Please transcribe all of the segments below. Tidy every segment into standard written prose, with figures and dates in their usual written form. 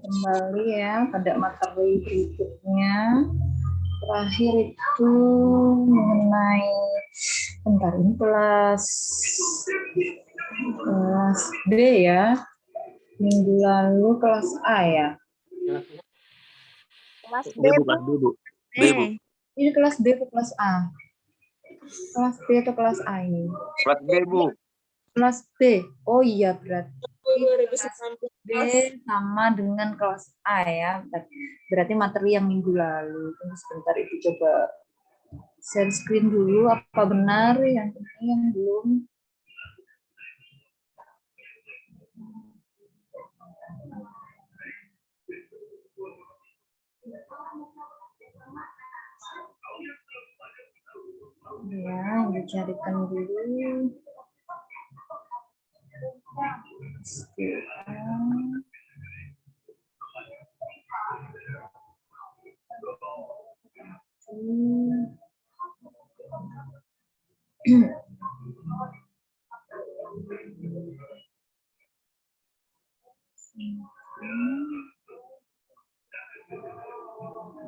kembali ya pada materi berikutnya. Terakhir itu mengenai bentar, ini kelas B ya. Minggu lalu kelas A ya. Kelas B, Bu. Bu. B, Bu. Ini kelas B atau kelas A? Kelas B atau kelas A ini? Kelas B, Bu. Kelas B. Oh iya, berarti kelas 2019. B sama dengan kelas A ya. Berarti materi yang minggu lalu. Tunggu sebentar, itu coba share screen dulu. Apa benar yang ini yang belum? Ya, dicarikan dulu.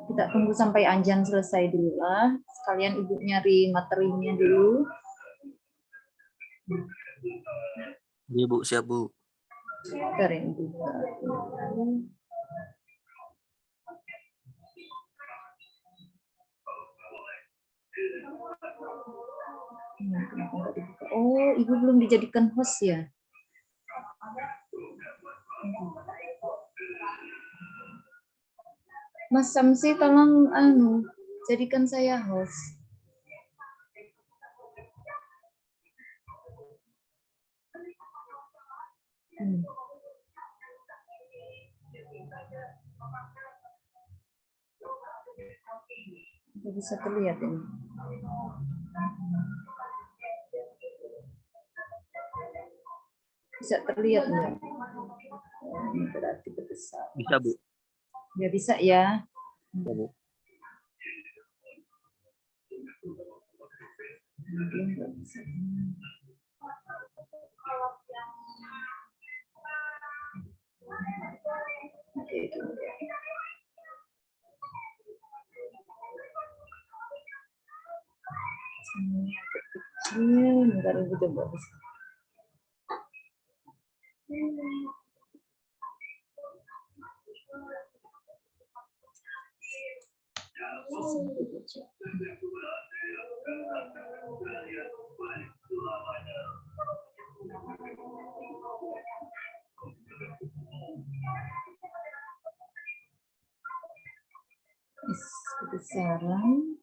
Kita tunggu sampai Anjan selesai dulu lah. Sekalian Ibu nyari materinya dulu. Iya, Bu. Siap, Bu. Keren juga. Oh, Ibu belum dijadikan host ya? Mas Samsi, tolong jadikan saya host. Bisa terlihat ini. Bisa terlihat enggak? Ini berarti besar. Bisa, Bu. Ya bisa ya. Bisa, Bu. Dia nggak bisa. Oke, itu. Ini agak kecil, bentar Ibu coba. Kebesaran.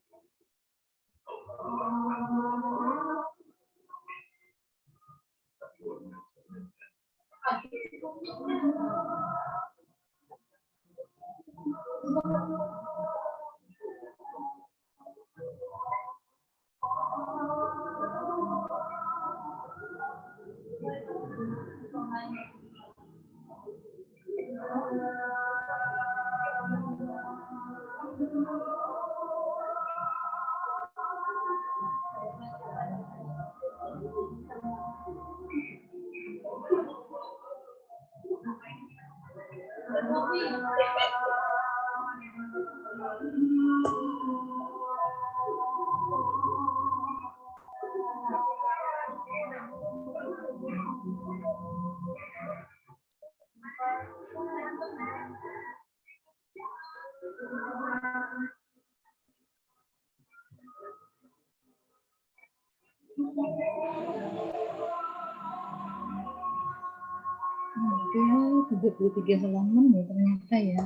Ada 33 halaman ya ternyata ya.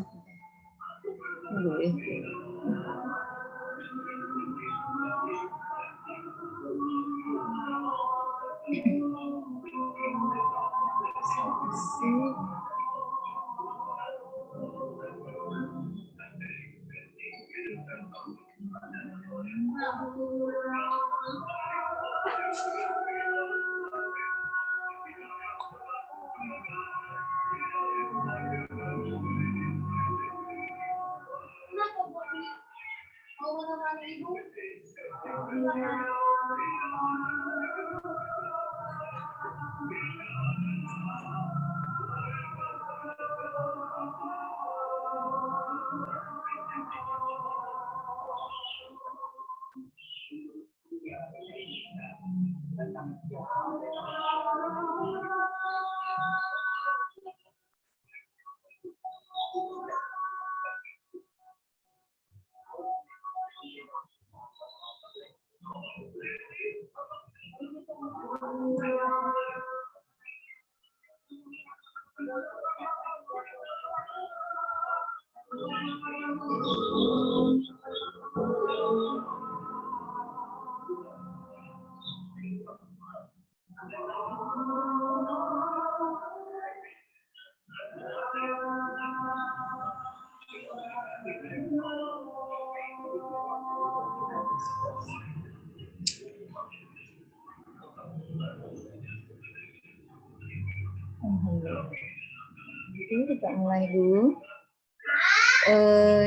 Jadi kita mulai dulu.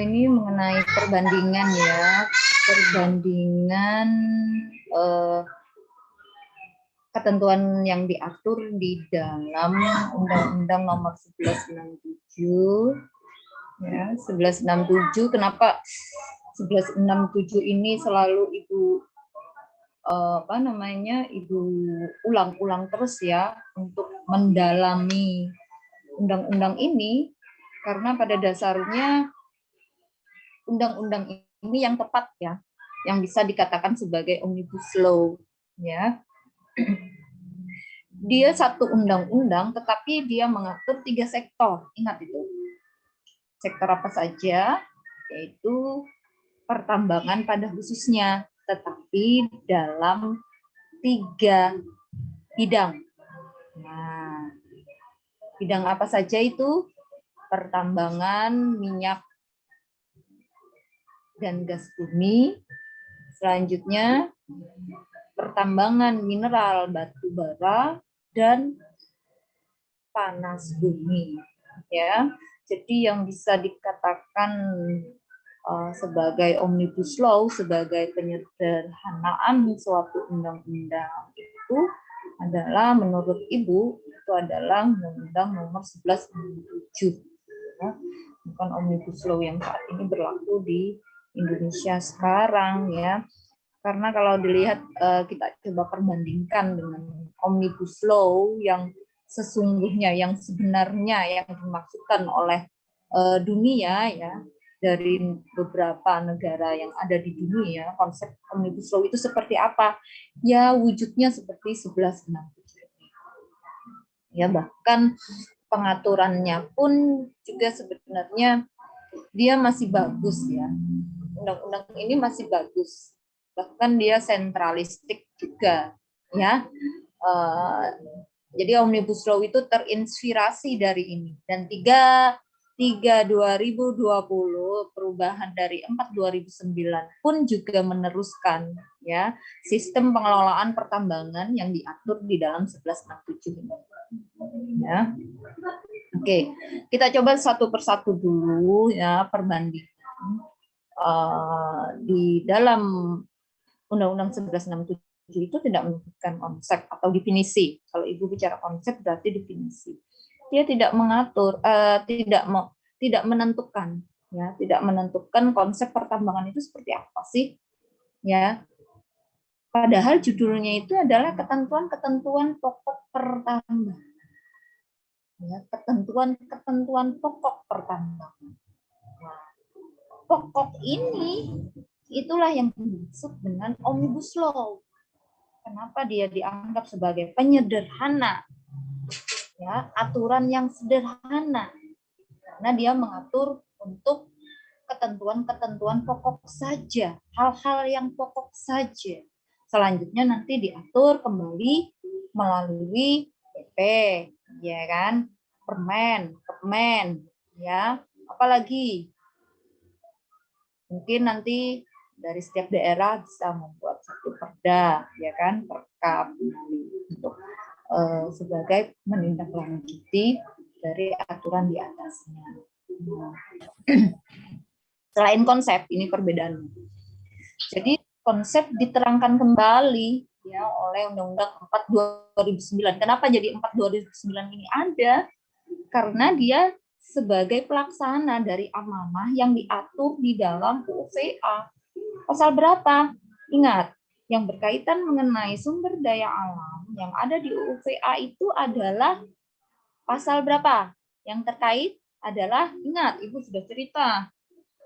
Ini mengenai perbandingan ya, perbandingan ketentuan yang diatur di dalam Undang-Undang Nomor 1167 ya, 1167. Kenapa 1167 ini selalu Ibu Ibu ulang-ulang terus ya untuk mendalami undang-undang ini, karena pada dasarnya undang-undang ini yang tepat ya, yang bisa dikatakan sebagai omnibus law ya. Dia satu undang-undang tetapi dia mengatur 3 sektor. Ingat itu. Sektor apa saja? Yaitu pertambangan pada khususnya, tetapi dalam 3 bidang. Nah, bidang apa saja itu? Pertambangan minyak dan gas bumi. Selanjutnya, pertambangan mineral batu bara dan panas bumi. Ya, jadi yang bisa dikatakan sebagai omnibus law, sebagai penyederhanaan suatu undang-undang itu adalah menurut Ibu itu adalah Undang-Undang Nomor 1167. Ya, bukan omnibus law yang saat ini berlaku di Indonesia sekarang ya. Karena kalau dilihat kita coba perbandingkan dengan omnibus law yang sesungguhnya, yang sebenarnya yang dimaksudkan oleh dunia ya, dari beberapa negara yang ada di dunia, konsep omnibus law itu seperti apa? Ya wujudnya seperti 1167. Ya bahkan pengaturannya pun juga sebenarnya dia masih bagus ya. Undang-undang ini masih bagus. Bahkan dia sentralistik juga ya. Jadi omnibus law itu terinspirasi dari ini, dan 3 2020 perubahan dari 4 2009 pun juga meneruskan ya sistem pengelolaan pertambangan yang diatur di dalam 1167 ini. Ya. Oke, kita coba satu persatu dulu ya perbandingan di dalam Undang-Undang 1167 itu tidak menyebutkan konsep atau definisi. Kalau Ibu bicara konsep berarti definisi. Dia tidak mengatur, tidak menentukan, ya, tidak menentukan konsep pertambangan itu seperti apa sih, ya. Padahal judulnya itu adalah ketentuan-ketentuan pokok pertambangan, ya, ketentuan-ketentuan pokok pertambangan. Nah, pokok ini itulah yang dimaksud dengan omnibus law. Kenapa dia dianggap sebagai penyederhana? Ya, aturan yang sederhana. Karena dia mengatur untuk ketentuan-ketentuan pokok saja, hal-hal yang pokok saja. Selanjutnya nanti diatur kembali melalui PP, ya kan? Permen, ya. Apalagi mungkin nanti dari setiap daerah bisa membuat satu perda, ya kan? Perkap untuk sebagai menindaklanjuti dari aturan di atasnya. Selain konsep, ini perbedaannya. Jadi konsep diterangkan kembali ya oleh Undang-Undang 4 2009. Kenapa jadi 4 2009 ini ada? Karena dia sebagai pelaksana dari amanah yang diatur di dalam UU VA. Pasal berapa? Ingat, yang berkaitan mengenai sumber daya alam yang ada di UU VA itu adalah pasal berapa? Yang terkait adalah, ingat, Ibu sudah cerita,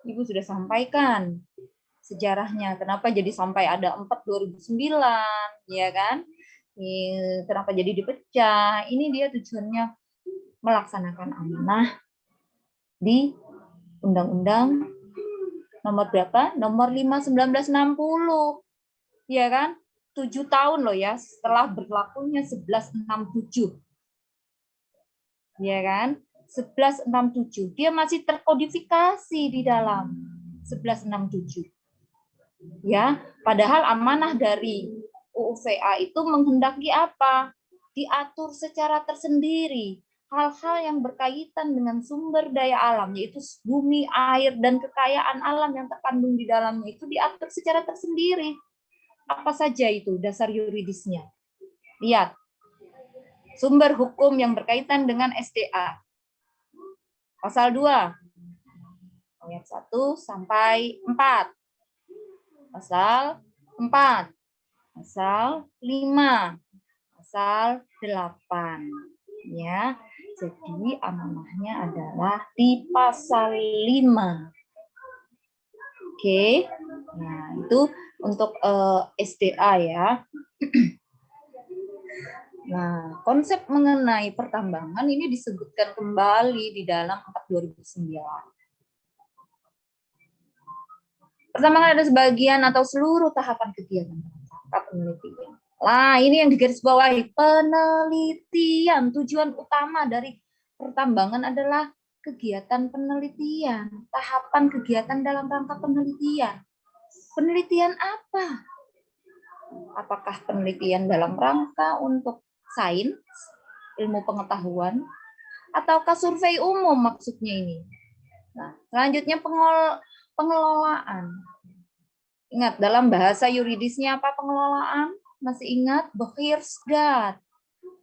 Ibu sudah sampaikan sejarahnya, kenapa jadi sampai ada 4 2009, ya kan? Kenapa jadi dipecah? Ini dia tujuannya melaksanakan amanah di Undang-Undang nomor berapa? Nomor 5 1960. Ya kan? 7 tahun loh ya setelah berlakunya 1167. Ya kan? 1167. Dia masih terkodifikasi di dalam 1167. Ya, padahal amanah dari UU VA itu menghendaki apa? Diatur secara tersendiri. Hal-hal yang berkaitan dengan sumber daya alam, yaitu bumi, air, dan kekayaan alam yang terkandung di dalamnya itu diatur secara tersendiri. Apa saja itu dasar yuridisnya? Lihat, sumber hukum yang berkaitan dengan SDA. Pasal 2, ayat 1 sampai 4. Pasal 4, pasal 5, pasal 8. Ya, jadi amanahnya adalah di pasal 5. Oke, nah itu untuk SDA ya. Nah, konsep mengenai pertambangan ini disebutkan kembali di dalam 4/2009. Pertambangan ada sebagian atau seluruh tahapan kegiatan tangkap penelitian. Nah, ini yang digarisbawahi, penelitian. Tujuan utama dari pertambangan adalah kegiatan penelitian, tahapan kegiatan dalam rangka penelitian. Penelitian apa? Apakah penelitian dalam rangka untuk sains, ilmu pengetahuan, ataukah survei umum maksudnya ini? Nah, selanjutnya pengelolaan. Ingat, dalam bahasa yuridisnya apa pengelolaan? Masih ingat? Beheerschaft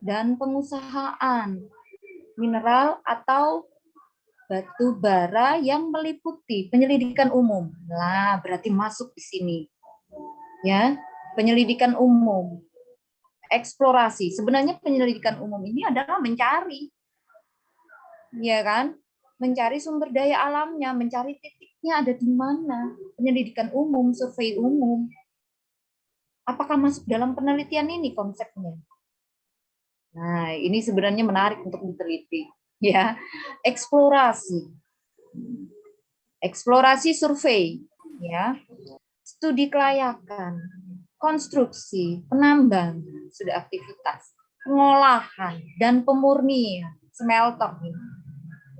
dan pengusahaan mineral atau batu bara yang meliputi penyelidikan umum. Nah, berarti masuk di sini. Ya, penyelidikan umum. Eksplorasi. Sebenarnya penyelidikan umum ini adalah mencari. Ya kan? Mencari sumber daya alamnya, mencari titiknya ada di mana. Penyelidikan umum, survei umum. Apakah masuk dalam penelitian ini konsepnya? Nah, ini sebenarnya menarik untuk diteliti. Ya, eksplorasi. Eksplorasi survei. Ya, studi kelayakan, konstruksi, penambangan, sudah aktivitas, pengolahan dan pemurnian, smelter,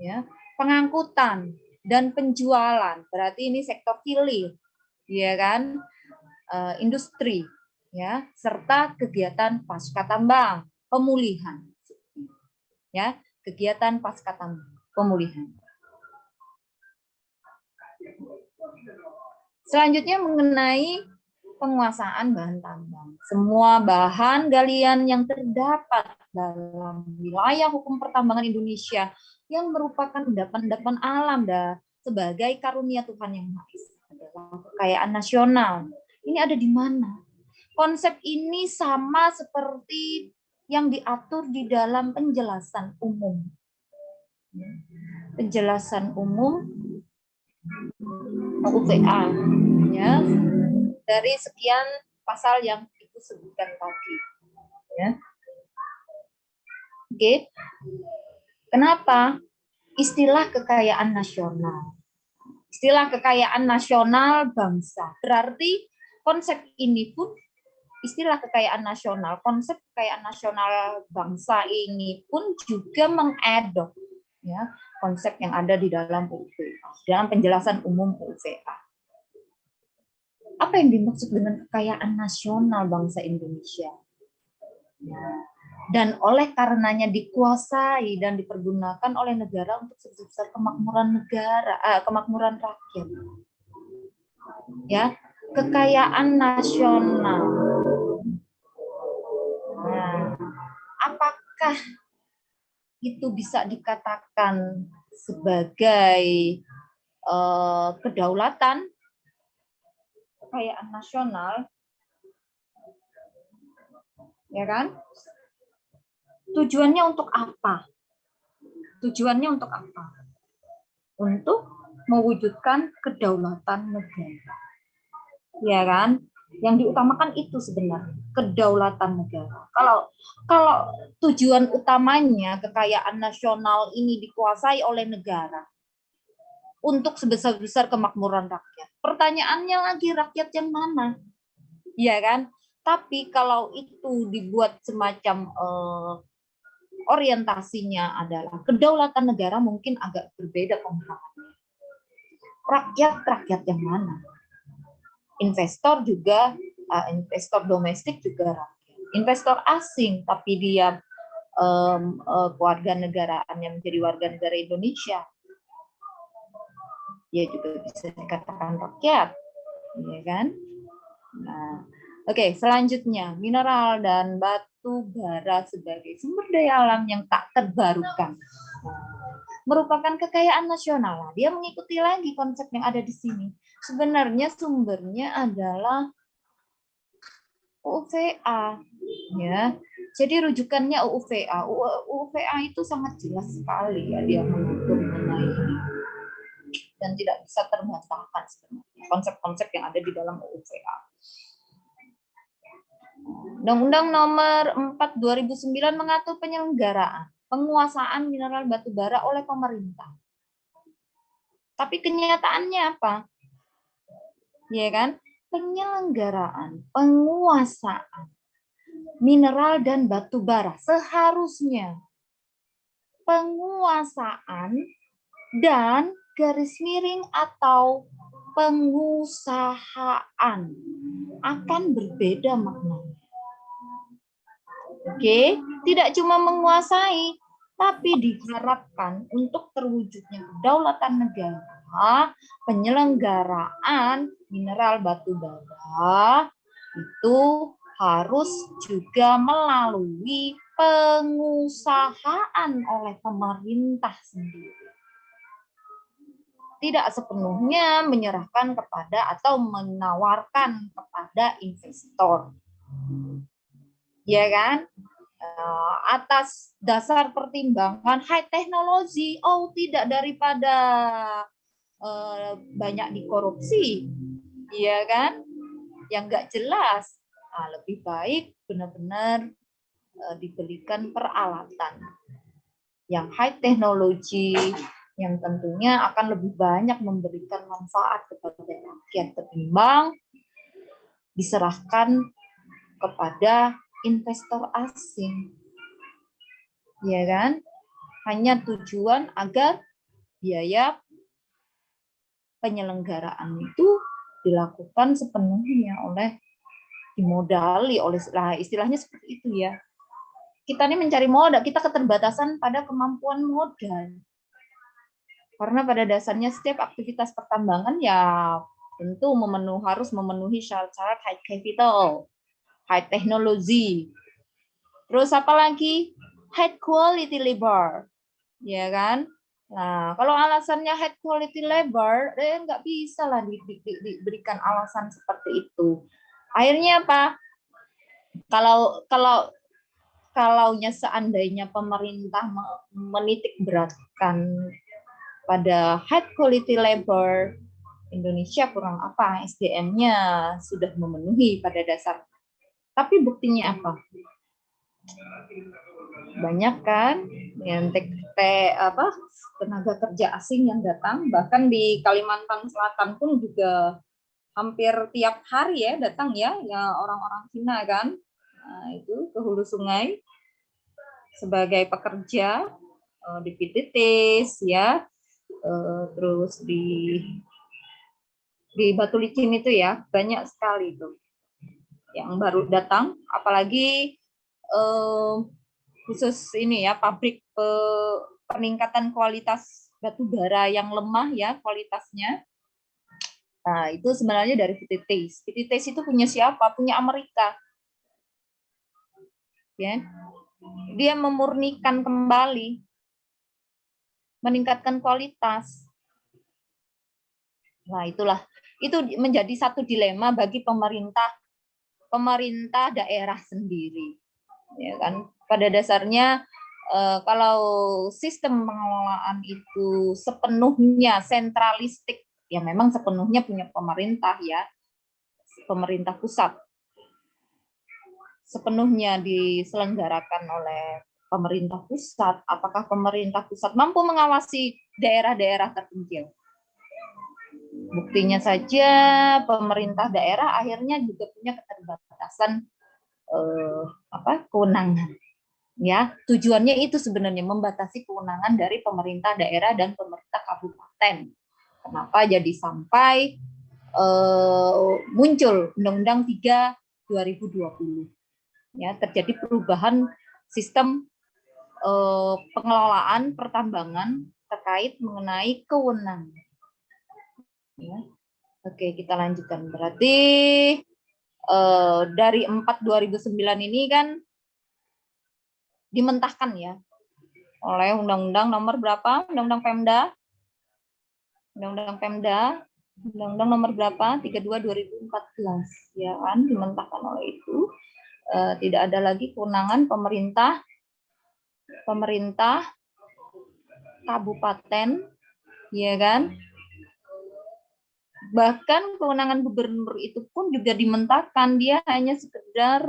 ya, pengangkutan dan penjualan, berarti ini sektor hilir, ya kan, industri, ya, serta kegiatan pasca tambang, pemulihan, ya, kegiatan pasca tambang, pemulihan. Selanjutnya mengenai penguasaan bahan tambang. Semua bahan galian yang terdapat dalam wilayah hukum pertambangan Indonesia yang merupakan endapan-endapan alam sebagai karunia Tuhan Yang Maha Esa adalah kekayaan nasional. Ini ada di mana? Konsep ini sama seperti yang diatur di dalam penjelasan umum. Penjelasan umum UVA, ya, dari sekian pasal yang Ibu sebutkan tadi, ya. Oke. Kenapa istilah kekayaan nasional? Istilah kekayaan nasional bangsa. Berarti konsep ini pun istilah kekayaan nasional, konsep kekayaan nasional bangsa ini pun juga mengadop, ya, konsep yang ada di dalam UVA, dalam penjelasan umum UVA. Apa yang dimaksud dengan kekayaan nasional bangsa Indonesia? Dan oleh karenanya dikuasai dan dipergunakan oleh negara untuk sebesar kemakmuran negara, kemakmuran rakyat. Ya, kekayaan nasional. Nah, apakah itu bisa dikatakan sebagai kedaulatan, kekayaan nasional, ya kan? Tujuannya untuk apa? Tujuannya untuk apa? Untuk mewujudkan kedaulatan negara, ya kan? Yang diutamakan itu sebenarnya kedaulatan negara. Kalau tujuan utamanya kekayaan nasional ini dikuasai oleh negara untuk sebesar-besar kemakmuran rakyat. Pertanyaannya lagi, rakyat yang mana? Iya kan? Tapi kalau itu dibuat semacam orientasinya adalah kedaulatan negara, mungkin agak berbeda pemahamannya. Rakyat yang mana? Investor juga, investor domestik juga rakyat. Investor asing, tapi dia keluarga negaraannya menjadi warga negara Indonesia, dia juga bisa dikatakan rakyat, ya kan? Nah, oke, selanjutnya mineral dan batu bara sebagai sumber daya alam yang tak terbarukan. Merupakan kekayaan nasional. Dia mengikuti lagi konsep yang ada di sini. Sebenarnya sumbernya adalah UUVA, ya. Jadi rujukannya UUVA. UUVA itu sangat jelas sekali ya, dia mengatur mengenai ini dan tidak bisa terbantahkan sebenarnya konsep-konsep yang ada di dalam UUVA. Undang-Undang Nomor 4 2009 mengatur penyelenggaraan penguasaan mineral batu bara oleh pemerintah. Tapi kenyataannya apa? Ya kan? Penyelenggaraan, penguasaan mineral dan batu bara seharusnya penguasaan dan garis miring atau pengusahaan akan berbeda maknanya. Oke, tidak cuma menguasai, tapi diharapkan untuk terwujudnya kedaulatan negara, penyelenggaraan mineral batu bara itu harus juga melalui pengusahaan oleh pemerintah sendiri. Tidak sepenuhnya menyerahkan kepada atau menawarkan kepada investor. Ya kan? Atas dasar pertimbangan high technology, tidak daripada banyak dikorupsi, ya kan? Yang nggak jelas. Lebih baik benar-benar diberikan peralatan yang high technology, yang tentunya akan lebih banyak memberikan manfaat kepada rakyat ketimbang diserahkan kepada investor asing, ya kan? Hanya tujuan agar biaya penyelenggaraan itu dilakukan sepenuhnya oleh dimodali oleh, istilahnya seperti itu ya. Kita ini mencari modal, kita keterbatasan pada kemampuan modal. Karena pada dasarnya setiap aktivitas pertambangan ya tentu harus memenuhi syarat-syarat high capital, high technology. Terus apa lagi? High quality labor. Ya kan? Nah, kalau alasannya high quality labor, nggak bisa lah diberikan alasan seperti itu. Akhirnya apa? Kalaunya seandainya pemerintah menitik beratkan pada high quality labor, Indonesia kurang apa? SDM-nya sudah memenuhi pada dasar. Tapi buktinya apa? Banyak kan yang tenaga kerja asing yang datang, bahkan di Kalimantan Selatan pun juga hampir tiap hari ya datang ya orang-orang Cina kan. Nah, itu ke hulu sungai sebagai pekerja di PTTs ya, terus di Batu Licin itu ya, banyak sekali itu yang baru datang, apalagi khusus ini ya, pabrik peningkatan kualitas batu bara yang lemah ya kualitasnya. Nah, itu sebenarnya dari PTTs. PTTs itu punya siapa? Punya Amerika. Ya. Dia memurnikan kembali, meningkatkan kualitas. Nah, itulah. Itu menjadi satu dilema bagi pemerintah daerah sendiri. Ya kan? Pada dasarnya kalau sistem pengelolaan itu sepenuhnya sentralistik, ya memang sepenuhnya punya pemerintah ya. pemerintah pusat. Sepenuhnya diselenggarakan oleh pemerintah pusat. Apakah pemerintah pusat mampu mengawasi daerah-daerah terpencil? Buktinya saja pemerintah daerah akhirnya juga punya keterbatasan kewenangan. Ya, tujuannya itu sebenarnya membatasi kewenangan dari pemerintah daerah dan pemerintah kabupaten. Kenapa jadi sampai muncul Undang-Undang 3 2020. Ya, terjadi perubahan sistem pengelolaan pertambangan terkait mengenai kewenangan. Ya. Oke, kita lanjutkan. Berarti dari 4 2009 ini kan dimentahkan ya oleh Undang-Undang nomor berapa? Undang-Undang Pemda. Undang-Undang Pemda. Undang-Undang nomor berapa? 32 2014. Ya kan, dimentahkan oleh itu. Tidak ada lagi kewenangan pemerintah kabupaten, ya kan? Bahkan kewenangan gubernur itu pun juga dimentahkan, dia hanya sekedar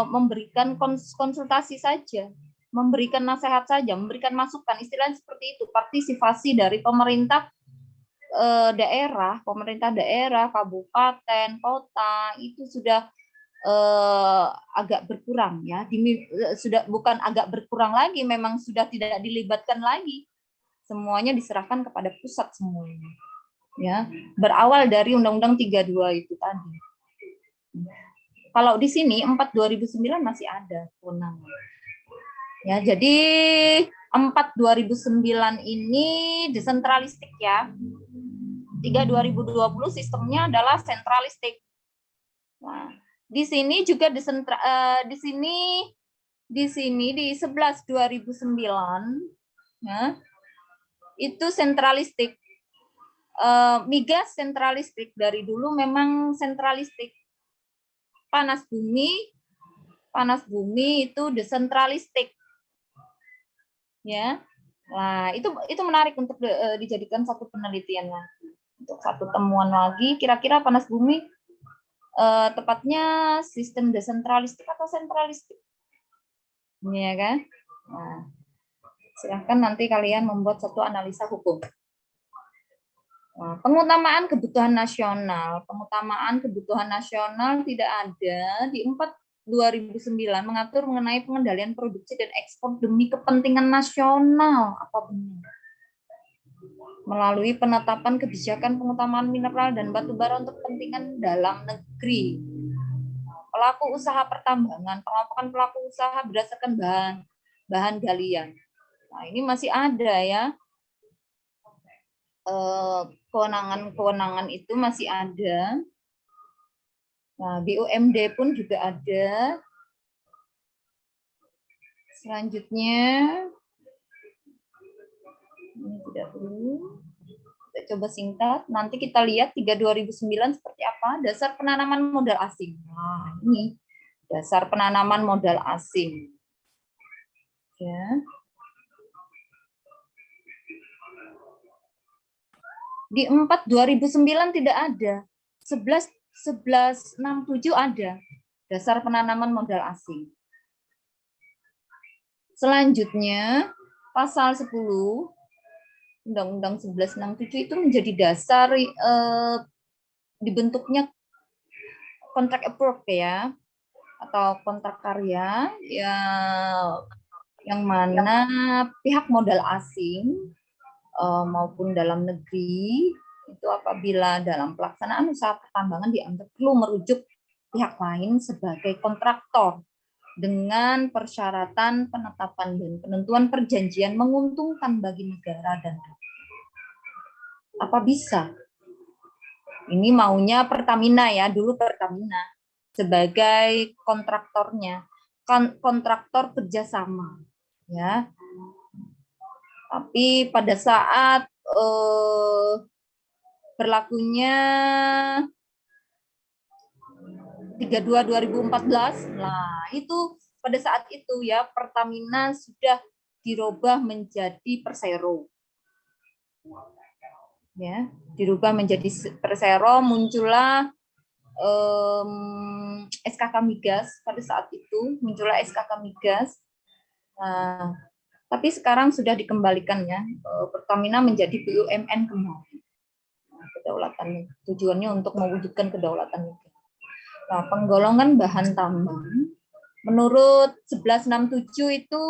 memberikan konsultasi saja, memberikan nasihat saja, memberikan masukan, istilahnya seperti itu, partisipasi dari pemerintah daerah, kabupaten, kota itu sudah agak berkurang ya, sudah bukan agak berkurang lagi, memang sudah tidak dilibatkan lagi, semuanya diserahkan kepada pusat semuanya. Ya, berawal dari Undang-Undang 32 itu tadi. Kalau di sini 4 2009 masih ada kewenangan. Ya, jadi 4 2009 ini desentralistik ya. 3 2020 sistemnya adalah sentralistik. Nah, di sini juga di 11 2009 ya, itu sentralistik. Migas sentralistik, dari dulu memang sentralistik. Panas bumi itu desentralistik. Ya. Nah, itu menarik untuk dijadikan satu penelitian lagi. Untuk satu temuan lagi, kira-kira panas bumi tepatnya sistem desentralistik atau sentralistik? Ya kan? Nah, silahkan nanti kalian membuat satu analisa hukum. Nah, pengutamaan kebutuhan nasional tidak ada di 4 2009 mengatur mengenai pengendalian produksi dan ekspor demi kepentingan nasional. Apa benar? Melalui penetapan kebijakan pengutamaan mineral dan batu bara untuk kepentingan dalam negeri. Pelaku usaha pertambangan, pengelompokan pelaku usaha berdasarkan bahan galian. Nah, ini masih ada ya. Kewenangan itu masih ada. Nah, BUMD pun juga ada. Selanjutnya, ini tidak perlu. Kita coba singkat. Nanti kita lihat 3 2009 seperti apa. Dasar penanaman modal asing. Nah, ini dasar penanaman modal asing. Ya. Di 4 2009 tidak ada. 1167 ada. Dasar penanaman modal asing. Selanjutnya, pasal 10 Undang-Undang 1167 itu menjadi dasar dibentuknya kontrak approved ya, atau kontrak karya ya, yang mana pihak modal asing maupun dalam negeri itu apabila dalam pelaksanaan usaha pertambangan dianggap perlu merujuk pihak lain sebagai kontraktor dengan persyaratan penetapan dan penentuan perjanjian menguntungkan bagi negara dan apa bisa. Ini maunya Pertamina ya, dulu Pertamina sebagai kontraktornya, kontraktor kerjasama ya. Tapi pada saat berlakunya 32 2014, nah itu pada saat itu ya Pertamina sudah dirubah menjadi Persero. Ya, dirubah menjadi Persero, muncullah SKK Migas. Pada saat itu muncullah SKK Migas. Nah, tapi sekarang sudah dikembalikan ya, Pertamina menjadi BUMN kembali. Nah, kedaulatan, tujuannya untuk mewujudkan kedaulatan negara. Nah, penggolongan bahan tambang menurut 1167 itu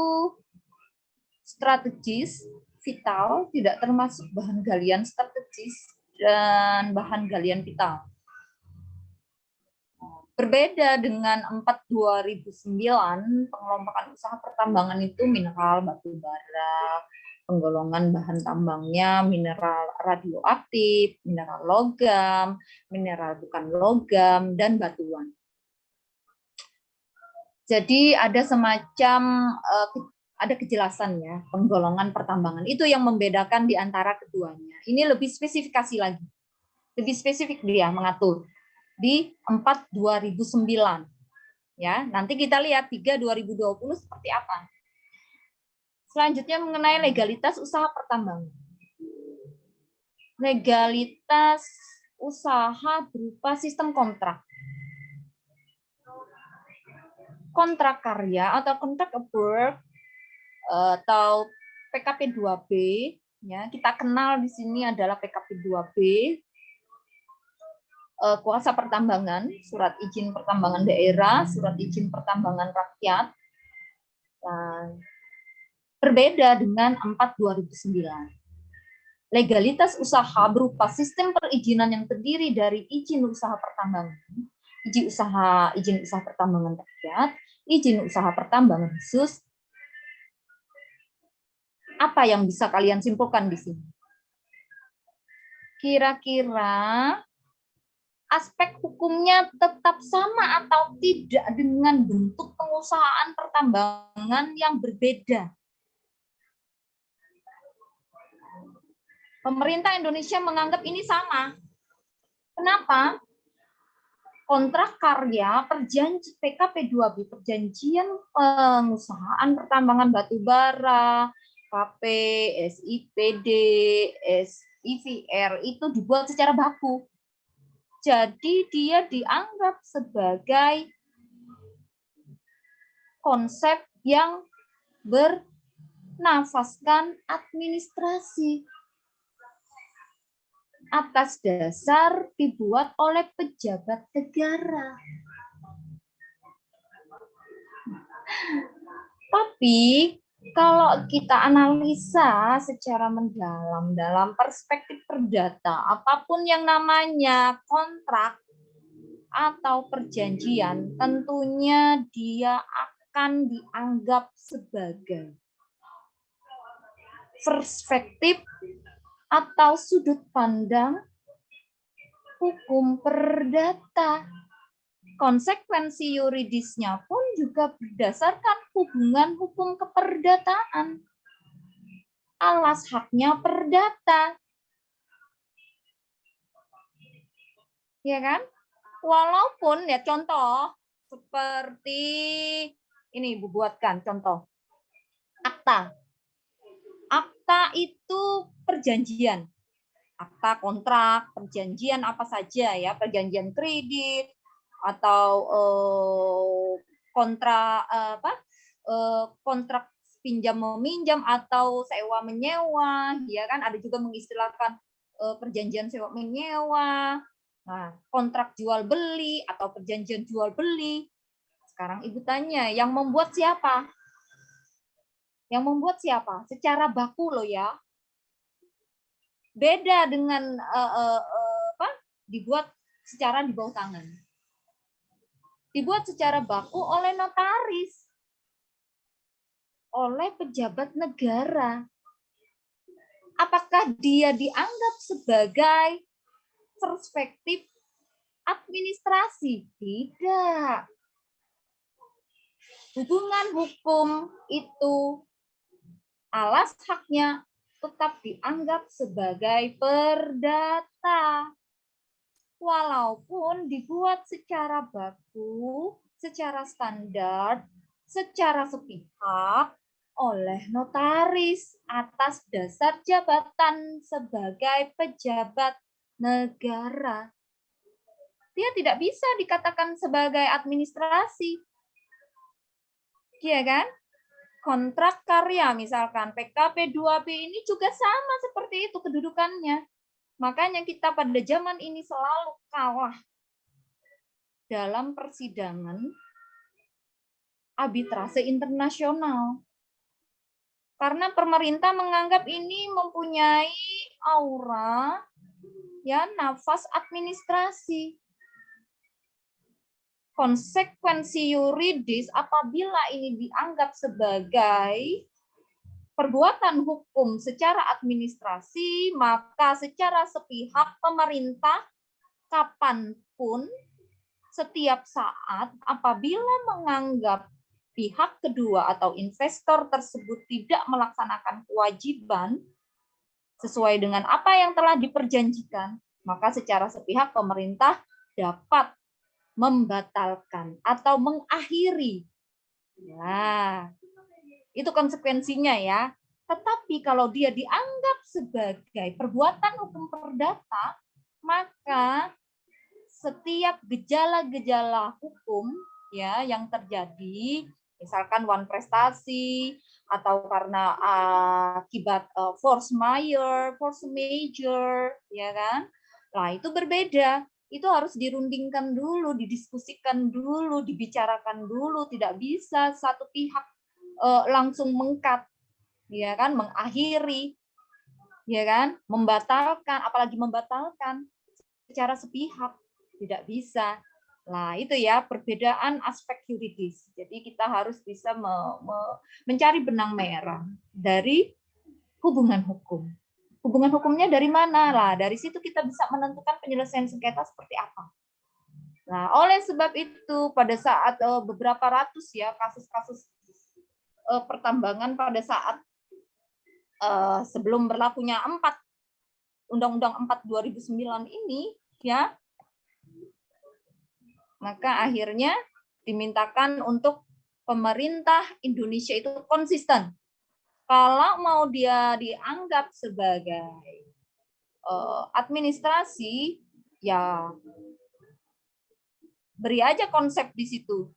strategis, vital, tidak termasuk bahan galian strategis dan bahan galian vital. Berbeda dengan 4/2009, pengelompokan usaha pertambangan itu mineral batu bara, penggolongan bahan tambangnya mineral radioaktif, mineral logam, mineral bukan logam, dan batuan. Jadi ada semacam ada kejelasan ya, penggolongan pertambangan. Itu yang membedakan di antara keduanya. Ini lebih spesifikasi lagi. Lebih spesifik dia mengatur di 4/2009. Ya, nanti kita lihat 3/2020 seperti apa. Selanjutnya mengenai legalitas usaha pertambangan. Legalitas usaha berupa sistem kontrak. Kontrak karya atau kontrak of work atau PKP 2B, ya, kita kenal di sini adalah PKP 2B, kuasa pertambangan, surat izin pertambangan daerah, surat izin pertambangan rakyat. Nah, berbeda dengan 4/2009. Legalitas usaha berupa sistem perizinan yang terdiri dari izin usaha pertambangan, izin usaha pertambangan rakyat, izin usaha pertambangan khusus. Apa yang bisa kalian simpulkan di sini? Kira-kira aspek hukumnya tetap sama atau tidak dengan bentuk pengusahaan pertambangan yang berbeda? Pemerintah Indonesia menganggap ini sama. Kenapa? Kontrak karya, PKP 2B, perjanjian pengusahaan pertambangan batu bara, KP, SIPD, SIVR itu dibuat secara baku. Jadi dia dianggap sebagai konsep yang bernafaskan administrasi atas dasar dibuat oleh pejabat negara. Tapi kalau kita analisa secara mendalam dalam perspektif perdata, apapun yang namanya kontrak atau perjanjian, tentunya dia akan dianggap sebagai perspektif atau sudut pandang hukum perdata. Konsekuensi yuridisnya pun juga berdasarkan hubungan hukum keperdataan. Alas haknya perdata. Ya kan? Walaupun ya contoh seperti ini Bu buatkan contoh. Akta. Akta itu perjanjian. Akta kontrak, perjanjian apa saja ya, perjanjian kredit atau kontrak pinjam meminjam atau sewa menyewa, ya kan, ada juga mengistilahkan perjanjian sewa menyewa. Nah, kontrak jual beli atau perjanjian jual beli. Sekarang Ibu tanya, yang membuat siapa? Yang membuat siapa? Secara baku loh ya. Beda dengan dibuat secara di bawah tangan. Dibuat secara baku oleh notaris, oleh pejabat negara. Apakah dia dianggap sebagai perspektif administrasi? Tidak. Hubungan hukum itu alas haknya tetap dianggap sebagai perdata. Walaupun dibuat secara baku, secara standar, secara sepihak oleh notaris atas dasar jabatan sebagai pejabat negara. dia tidak bisa dikatakan sebagai administrasi. Iya kan? Kontrak karya misalkan PKP 2B ini juga sama seperti itu kedudukannya. Makanya kita pada zaman ini selalu kalah dalam persidangan arbitrase internasional. Karena pemerintah menganggap ini mempunyai aura ya nafas administrasi. Konsekuensi yuridis apabila ini dianggap sebagai perbuatan hukum secara administrasi, maka secara sepihak pemerintah kapanpun, setiap saat, apabila menganggap pihak kedua atau investor tersebut tidak melaksanakan kewajiban sesuai dengan apa yang telah diperjanjikan, maka secara sepihak pemerintah dapat membatalkan atau mengakhiri. Ya, itu konsekuensinya ya. Tetapi kalau dia dianggap sebagai perbuatan hukum perdata, maka setiap gejala-gejala hukum ya yang terjadi, misalkan one prestasi atau karena akibat force major, ya kan? Nah, itu berbeda. Itu harus dirundingkan dulu, didiskusikan dulu, dibicarakan dulu. Tidak bisa satu pihak langsung mengkat, ya kan, mengakhiri, ya kan, membatalkan, apalagi membatalkan secara sepihak, tidak bisa. Nah, itu ya perbedaan aspek yuridis. Jadi kita harus bisa mencari benang merah dari hubungan hukum. Hubungan hukumnya dari mana? Lah, dari situ kita bisa menentukan penyelesaian sengketa seperti apa. Nah, oleh sebab itu pada saat beberapa ratus ya kasus-kasus pertambangan pada saat sebelum berlakunya Undang-Undang 4 2009 ini ya, maka akhirnya dimintakan untuk pemerintah Indonesia itu konsisten. Kalau mau dia dianggap sebagai administrasi, ya beri aja konsep di situ.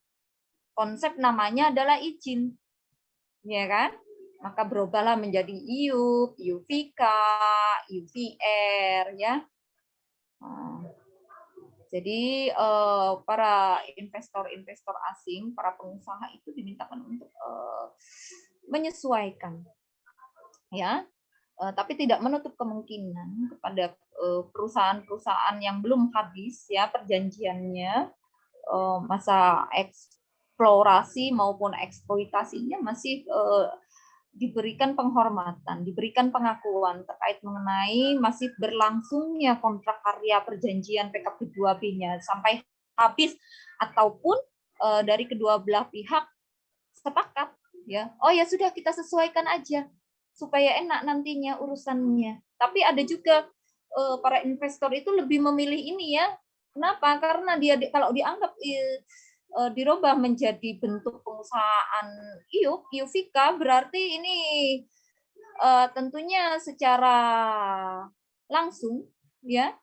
Konsep namanya adalah izin, ya kan? Maka berubahlah menjadi IUP, IUVK, IUVR, ya. Nah, jadi para investor-investor asing, para pengusaha itu dimintakan untuk menyesuaikan, ya. Tapi tidak menutup kemungkinan kepada perusahaan-perusahaan yang belum habis ya perjanjiannya, masa eksplorasi maupun eksploitasinya masih diberikan penghormatan, diberikan pengakuan terkait mengenai masih berlangsungnya kontrak karya perjanjian PKP 2B-nya sampai habis ataupun dari kedua belah pihak sepakat ya. Oh ya sudah kita sesuaikan aja supaya enak nantinya urusannya. Tapi ada juga para investor itu lebih memilih ini ya. Kenapa? Karena dia kalau dianggap dirubah menjadi bentuk pengusahaan IUVK berarti ini tentunya secara langsung ya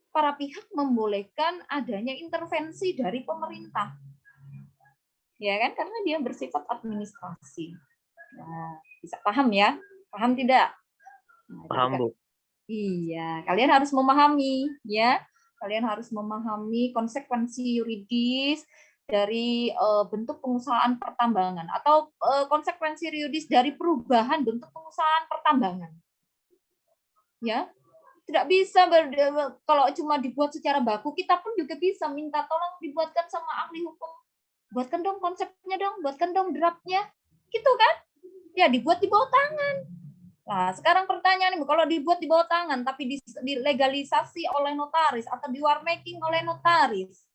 para pihak membolehkan adanya intervensi dari pemerintah, ya kan, karena dia bersifat administrasi. Nah, bisa paham ya? Paham tidak? Nah, Paham, Bu. Iya, kalian harus memahami ya. Kalian harus memahami konsekuensi yuridis dari bentuk pengusahaan pertambangan atau konsekuensi yuridis dari perubahan bentuk pengusahaan pertambangan. Ya. Tidak bisa kalau cuma dibuat secara baku, kita pun juga bisa minta tolong dibuatkan sama ahli hukum. Buatkan dong konsepnya dong, buatkan dong draftnya. Gitu kan? Ya, dibuat di bawah tangan. Nah, sekarang pertanyaan ini, kalau dibuat di bawah tangan tapi dilegalisasi oleh notaris atau di warmaking oleh notaris,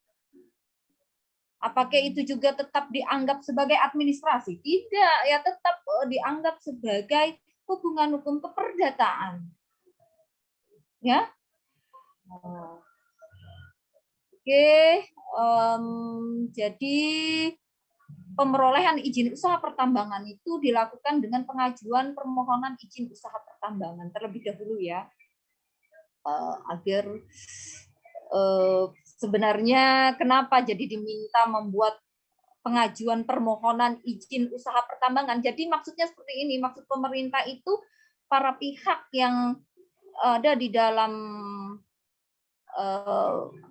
apakah itu juga tetap dianggap sebagai administrasi? Tidak, ya tetap dianggap sebagai hubungan hukum keperdataan. Ya. Oke, jadi pemerolehan izin usaha pertambangan itu dilakukan dengan pengajuan permohonan izin usaha pertambangan terlebih dahulu ya, agar Sebenarnya kenapa jadi diminta membuat pengajuan permohonan izin usaha pertambangan? Jadi maksudnya seperti ini, maksud pemerintah itu para pihak yang ada di dalam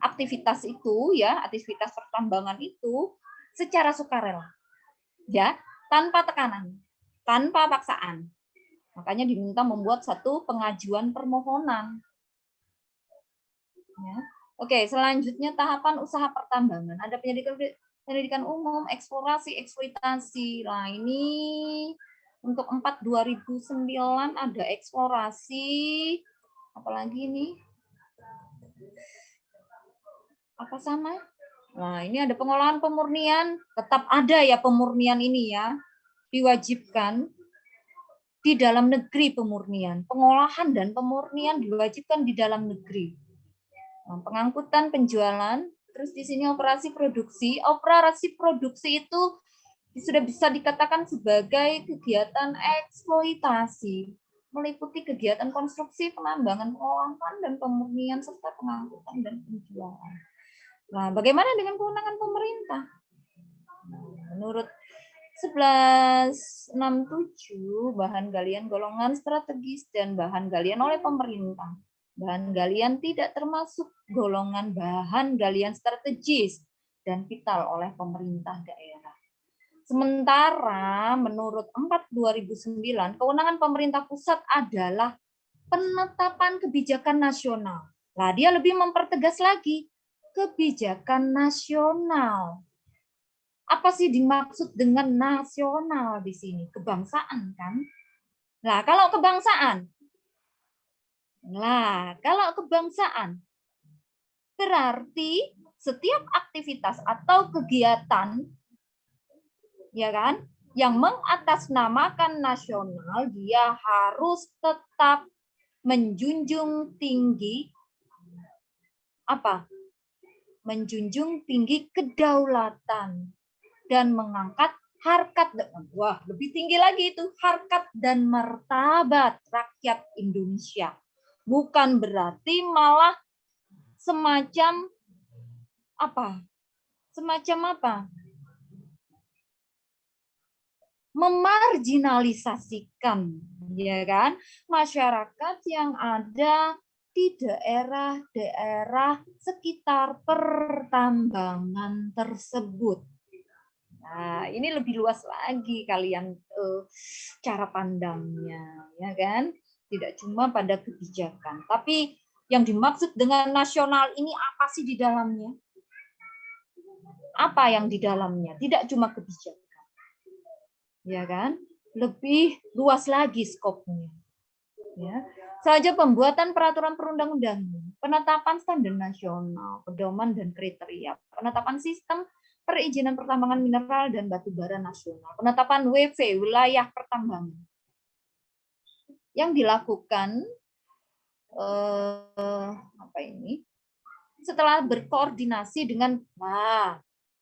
aktivitas itu, ya, aktivitas pertambangan itu secara sukarela, ya, tanpa tekanan, tanpa paksaan. Makanya diminta membuat satu pengajuan permohonan. Ya. Oke, selanjutnya tahapan usaha pertambangan. Ada pendidikan umum, eksplorasi, eksploitasi. Nah, ini untuk 4/2009 ada eksplorasi. Apalagi ini? Apa sama? Nah, ini ada pengolahan pemurnian. Tetap ada ya pemurnian ini ya. Diwajibkan di dalam negeri pemurnian. Pengolahan dan pemurnian diwajibkan di dalam negeri. Pengangkutan, penjualan, terus di sini operasi produksi. Operasi produksi itu sudah bisa dikatakan sebagai kegiatan eksploitasi, meliputi kegiatan konstruksi, penambangan, pengolahan, dan pemurnian, serta pengangkutan dan penjualan. Nah, bagaimana dengan kewenangan pemerintah? Menurut 1167, bahan galian golongan strategis dan bahan galian oleh pemerintah. Bahan galian tidak termasuk golongan bahan galian strategis dan vital oleh pemerintah daerah. Sementara menurut 4/2009, kewenangan pemerintah pusat adalah penetapan kebijakan nasional. Nah, dia lebih mempertegas lagi kebijakan nasional. Apa sih dimaksud dengan nasional di sini? Kebangsaan kan? Nah, kalau kebangsaan berarti setiap aktivitas atau kegiatan, ya kan, yang mengatasnamakan nasional, dia harus tetap menjunjung tinggi apa? Menjunjung tinggi kedaulatan dan mengangkat harkat, wah lebih tinggi lagi itu, harkat dan martabat rakyat Indonesia. Bukan berarti malah semacam apa? Memarginalisasikan, ya kan, masyarakat yang ada di daerah-daerah sekitar pertambangan tersebut. Nah, ini lebih luas lagi kalian cara pandangnya, ya kan? Tidak cuma pada kebijakan, tapi yang dimaksud dengan nasional ini apa sih di dalamnya? Apa yang di dalamnya? Tidak cuma kebijakan, ya kan? Lebih luas lagi skopnya. Ya. Saja pembuatan peraturan perundang-undangan, penetapan standar nasional, pedoman dan kriteria, penetapan sistem perizinan pertambangan mineral dan batu bara nasional, penetapan WV wilayah pertambangan yang dilakukan setelah berkoordinasi dengan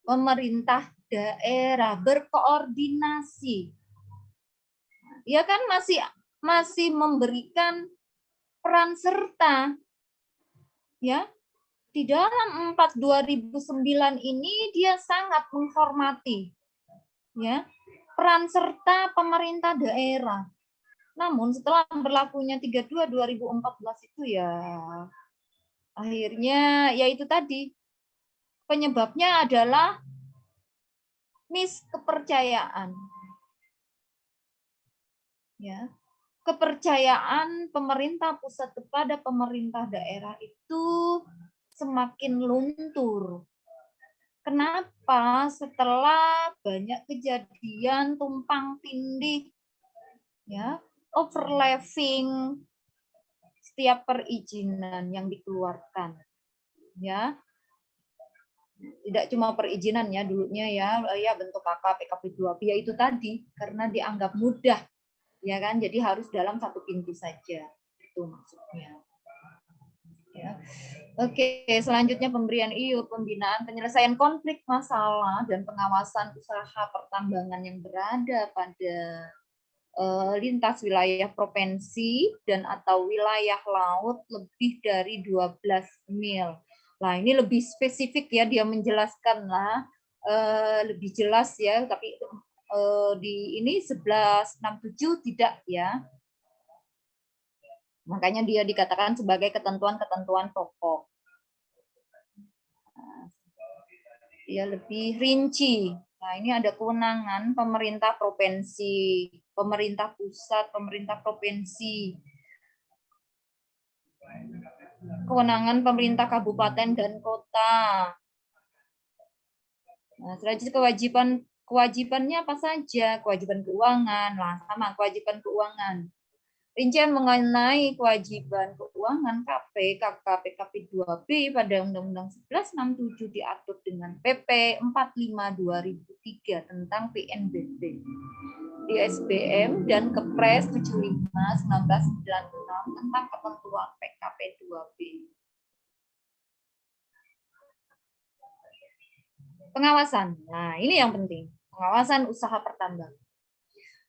pemerintah daerah, berkoordinasi, ya kan, masih memberikan peran serta, ya. Di dalam 4/2009 ini dia sangat menghormati, ya, peran serta pemerintah daerah. Namun setelah berlakunya 32/2014 itu ya akhirnya yaitu tadi penyebabnya adalah miskepercayaan. Ya. Kepercayaan pemerintah pusat kepada pemerintah daerah itu semakin luntur. Kenapa? Setelah banyak kejadian tumpang tindih, ya, overlapping setiap perizinan yang dikeluarkan, ya, tidak cuma perizinan ya dulunya ya bentuk KK, PKP 2B ya itu tadi karena dianggap mudah, ya kan, jadi harus dalam satu pintu saja, itu maksudnya. Ya. Oke, selanjutnya pemberian IUT, pembinaan penyelesaian konflik masalah dan pengawasan usaha pertambangan yang berada pada lintas wilayah provinsi dan atau wilayah laut lebih dari 12 mil. Nah, ini lebih spesifik ya, dia menjelaskan lah lebih jelas ya, tapi di ini 1167 tidak ya. Makanya dia dikatakan sebagai ketentuan-ketentuan pokok. Dia lebih rinci. Nah, ini ada kewenangan pemerintah provinsi, pemerintah pusat, pemerintah provinsi, kewenangan pemerintah kabupaten dan kota. Nah, selanjutnya kewajibannya apa saja? Kewajiban keuangan, lah sama kewajiban keuangan. Rincian mengenai kewajiban keuangan KP, KK, PKP 2B pada Undang-Undang 1167 diatur dengan PP 45 2003 tentang PNBP, DSBM dan Kepres 75 1996 tentang ketentuan PKP 2B. Pengawasan. Nah, ini yang penting. Pengawasan usaha pertambangan.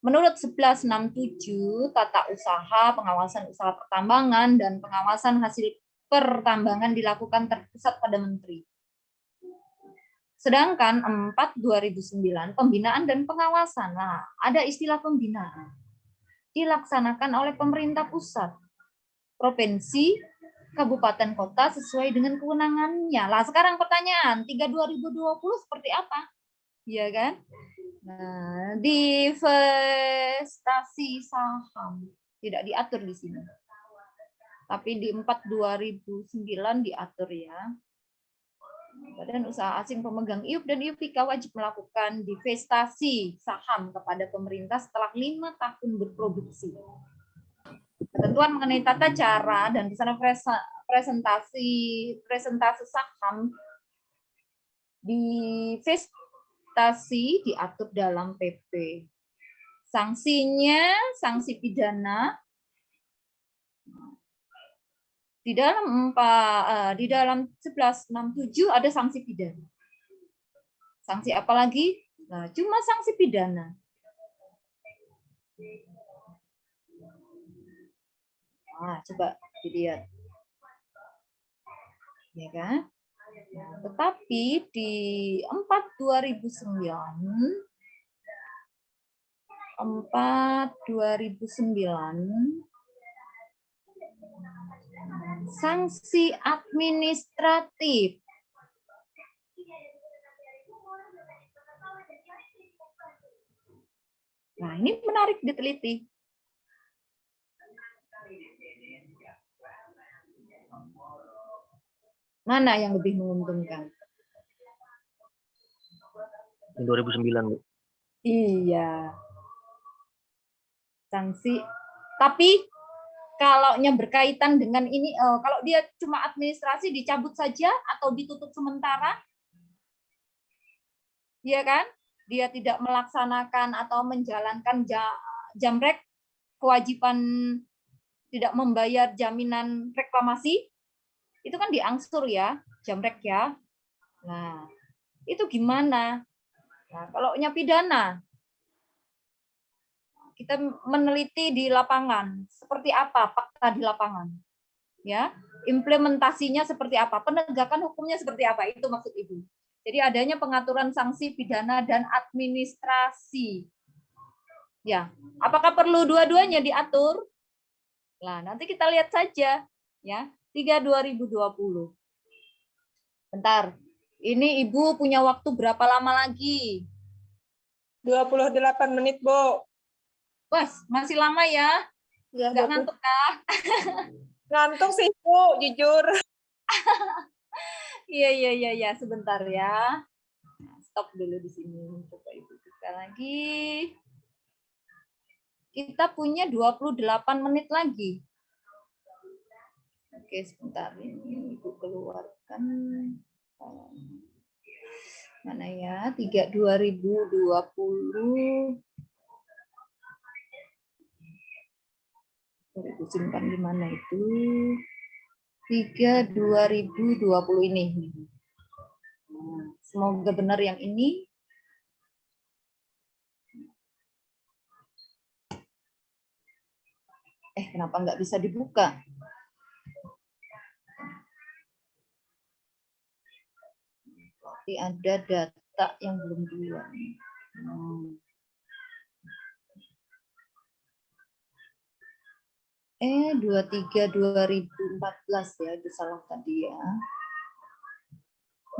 Menurut 1167, tata usaha, pengawasan usaha pertambangan, dan pengawasan hasil pertambangan dilakukan terpusat pada Menteri. Sedangkan 4/2009, pembinaan dan pengawasan. Nah, ada istilah pembinaan. Dilaksanakan oleh pemerintah pusat, provinsi, kabupaten kota sesuai dengan kewenangannya. Lah, sekarang pertanyaan, 3/2020 seperti apa? Iya kan? Nah, divestasi saham tidak diatur di sini. Tapi di 4/2009 diatur ya. Badan usaha asing pemegang IUP dan IUPK wajib melakukan divestasi saham kepada pemerintah setelah 5 tahun berproduksi. Ketentuan mengenai tata cara dan di sana presentasi saham divestasi diatur dalam PP. Sanksinya, sanksi pidana di dalam 1167 ada sanksi pidana. Sanksi apa lagi? Nah, cuma sanksi pidana. Nah, coba dilihat. Ya kan? Nah, tetapi di 4/2009 sanksi administratif. Nah, ini menarik diteliti. Mana yang lebih menguntungkan? 2009, Bu. Iya. Sanksi. Tapi kalau berkaitan dengan ini, kalau dia cuma administrasi dicabut saja atau ditutup sementara, ya kan? Dia tidak melaksanakan atau menjalankan jamrek, kewajiban tidak membayar jaminan reklamasi, itu kan diangsur ya, jamrek ya. Nah, itu gimana? Nah, kalau pidana, kita meneliti di lapangan, seperti apa fakta di lapangan, ya, implementasinya seperti apa, penegakan hukumnya seperti apa, itu maksud Ibu. Jadi adanya pengaturan sanksi pidana dan administrasi. Ya, apakah perlu dua-duanya diatur? Nah, nanti kita lihat saja, ya, 3/2020. Bentar, ini Ibu punya waktu berapa lama lagi? 28 menit, Bu. Wah, masih lama ya? Ya, nggak ngantuk kah? Ngantuk sih, Bu, jujur. Iya, sebentar ya. Stop dulu di sini. Coba Ibu buka lagi. Kita punya 28 menit lagi. Oke, sebentar ini Ibu keluarkan. Mana ya? 3/2020. Ibu simpan di mana itu? 3/2020 ini. Semoga benar yang ini. Kenapa nggak bisa dibuka? Tapi ada data yang belum keluar. 23 2014 ya, itu salah tadi ya.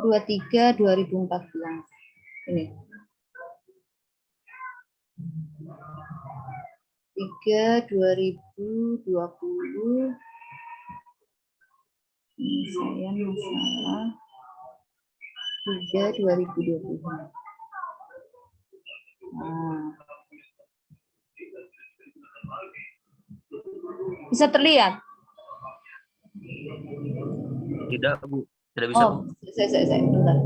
23 2014. Ini. 3 2020. Ini saya masalah 3 2020. Nah. Bisa terlihat? Tidak, Bu. Tidak bisa, Bu. Saya bentar.